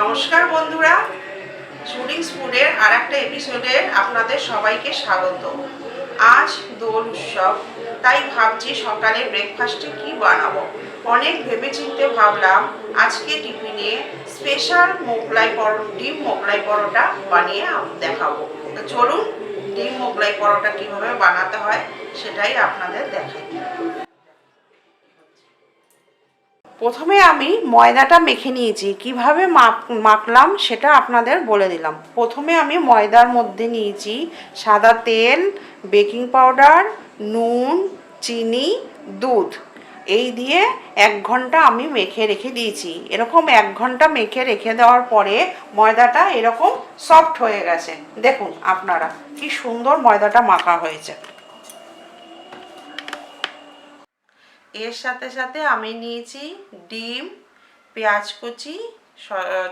নমস্কার বন্ধুরা, শুটিংস ফুডের আর একটা এপিসোডে আপনাদের সবাইকে স্বাগত। আজ দোল উৎসব, তাই ভাবছি সকালে ব্রেকফাস্টে কি বানাবো। অনেক ভেবেচিন্তে ভাবলাম আজকে টিফিনে স্পেশাল ডিম মোগলাই পরোটা বানিয়ে দেখাবো। তো চলুন ডিম মোগলাই পরোটা কিভাবে বানাতে হয় সেটাই আপনাদের দেখাই। প্রথমে আমি ময়দাটা মেখে নিয়েছি, কিভাবে মাখলাম সেটা আপনাদের বলে দিলাম। প্রথমে আমি ময়দার মধ্যে নিয়েছি সাদা তেল, বেকিং পাউডার, নুন, চিনি, দুধ। এই দিয়ে 1 ঘন্টা আমি মেখে রেখে দিয়েছি। এরকম 1 ঘন্টা মেখে রেখে দেওয়ার পরে ময়দাটা এরকম সফট হয়ে গেছে। দেখুন আপনারা কি সুন্দর ময়দাটা মাখা হয়েছে। এর সাথে সাথে আমি নিয়েছি ডিম, পেঁয়াজ কুচি,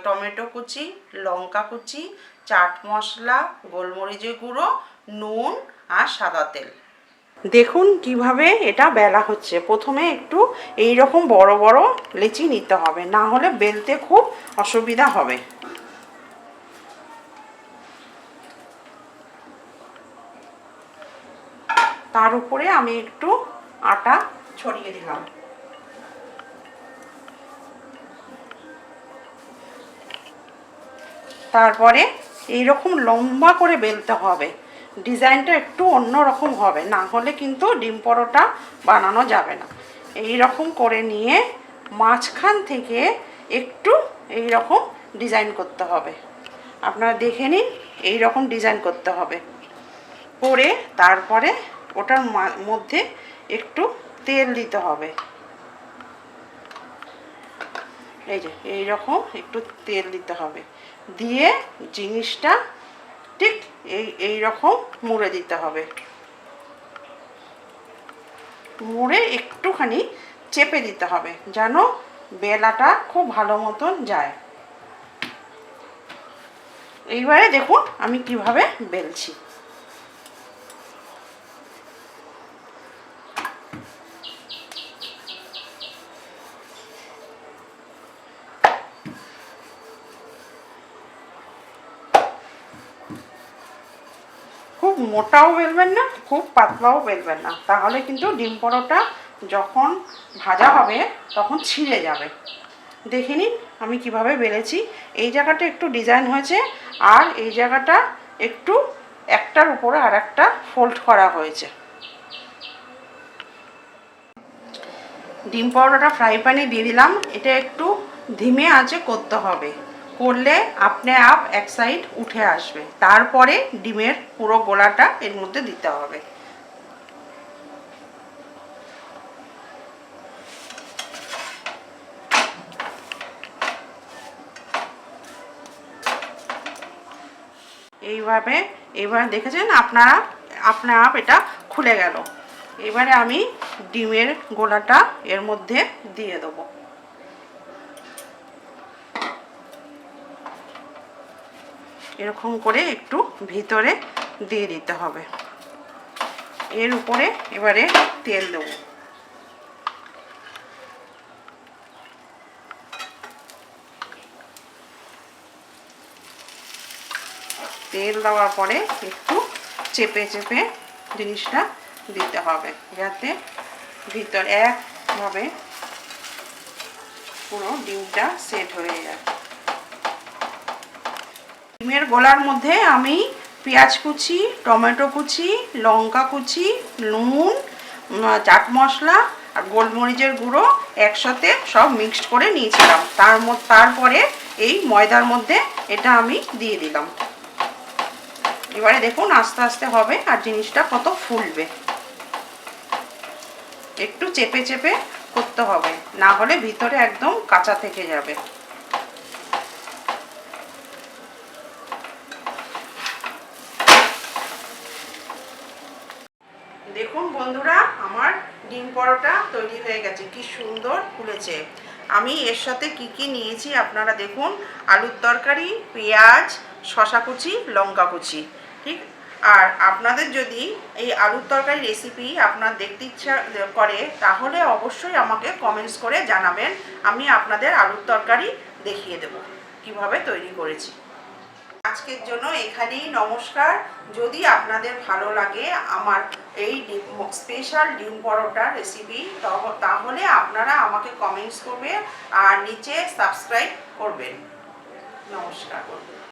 টমেটো কুচি, লঙ্কা কুচি, চাট মশলা, গোলমরিচের গুঁড়ো, নুন আর সাদা তেল। দেখুন কিভাবে এটা বেলা হচ্ছে। প্রথমে একটু এই রকম বড় বড় লেচি নিতে হবে, না হলে বেলতে খুব অসুবিধা হবে। তার উপরে আমি একটু আটা ছড়িয়ে দিলাম। তারপরে এইরকম লম্বা করে বেলতে হবে। ডিজাইনটা একটু অন্য রকম হবে, না হলে কিন্তু ডিম পরোটা বানানো যাবে না। এই রকম করে নিয়ে মাঝখান থেকে একটু এই রকম ডিজাইন করতে হবে। আপনারা দেখে নিন, এই রকম ডিজাইন করতে হবে। করে তারপরে ওটার মধ্যে একটু তেল দিতে হবে। এই যে এইরকম একটু তেল দিতে হবে, দিয়ে জিনিসটা ঠিক এই রকম মুড়ে দিতে হবে। মুড়ে একটুখানি চেপে দিতে হবে যেন বেলাটা খুব ভালো মতন যায়। এইবারে দেখুন আমি কিভাবে বেলছি। খুব মোটাও বেলবেন না, খুব পাতলাও বেলবেন না, তাহলে কিন্তু ডিম পরোটা যখন ভাজা হবে তখন ছিঁড়ে যাবে। দেখে নিন আমি কিভাবে বেলেছি। এই জায়গাটা একটু ডিজাইন হয়েছে, আর এই জায়গাটা একটু একটার উপরে আর একটা ফোল্ড করা হয়েছে। ডিম পরোটাটা ফ্রাই প্যানে দিয়ে দিলাম। এটা একটু ধিমে আঁচে করতে হবে, করলে আপনি এক সাইড উঠে আসবে। তারপরে ডিমের পুরো গোলাটা এর মধ্যে দিতে হবে। এইভাবে এবার দেখেছেন আপনারা, আপনা আপ এটা খুলে গেল। এবারে আমি ডিমের গোলাটা এর মধ্যে দিয়ে দেবো। এরকম করে একটু ভিতরে দিয়ে দিতে হবে। এর উপরে এবারে তেল দেব। তেল দেওয়ার পরে একটু চেপে চেপে জিনিসটা দিতে হবে, যাতে ভিতরে একভাবে পুরো ডিমটা সেট হয়ে যায়। ডিমের গোলার মধ্যে আমি পেঁয়াজ কুচি, টমেটো কুচি, লঙ্কা কুচি, নুন, চাট মশলা আর গোলমরিচের গুঁড়ো একসাথে সব মিক্সড করে নিয়েছিলাম। তারপরে এই ময়দার মধ্যে এটা আমি দিয়ে দিলাম। এবারে দেখুন আস্তে আস্তে হবে আর জিনিসটা কত ফুলবে। একটু চেপে চেপে করতে হবে, না হলে ভিতরে একদম কাঁচা থেকে যাবে। দেখুন বন্ধুরা, আমার ডিম পরোটা তৈরি হয়ে গেছে, কি সুন্দর ফুলেছে। আমি এর সাথে কি কি নিয়েছি আপনারা দেখুন। আলুর তরকারি, পেঁয়াজ, শসা কুচি, লঙ্কা কুচি, ঠিক। আর আপনাদের যদি এই আলুর তরকারি রেসিপি আপনার দেখতে ইচ্ছা করে, তাহলে অবশ্যই আমাকে কমেন্টস করে জানাবেন। আমি আপনাদের আলুর তরকারি দেখিয়ে দেব কিভাবে তৈরি করেছি। আজকের জন্য এখানেই নমস্কার। যদি আপনাদের ভালো লাগে আমার এই স্পেশাল ডিম পরোটা রেসিপি, তাহলে আপনারা আমাকে কমেন্টস করবেন আর নিচে সাবস্ক্রাইব করবেন। নমস্কার।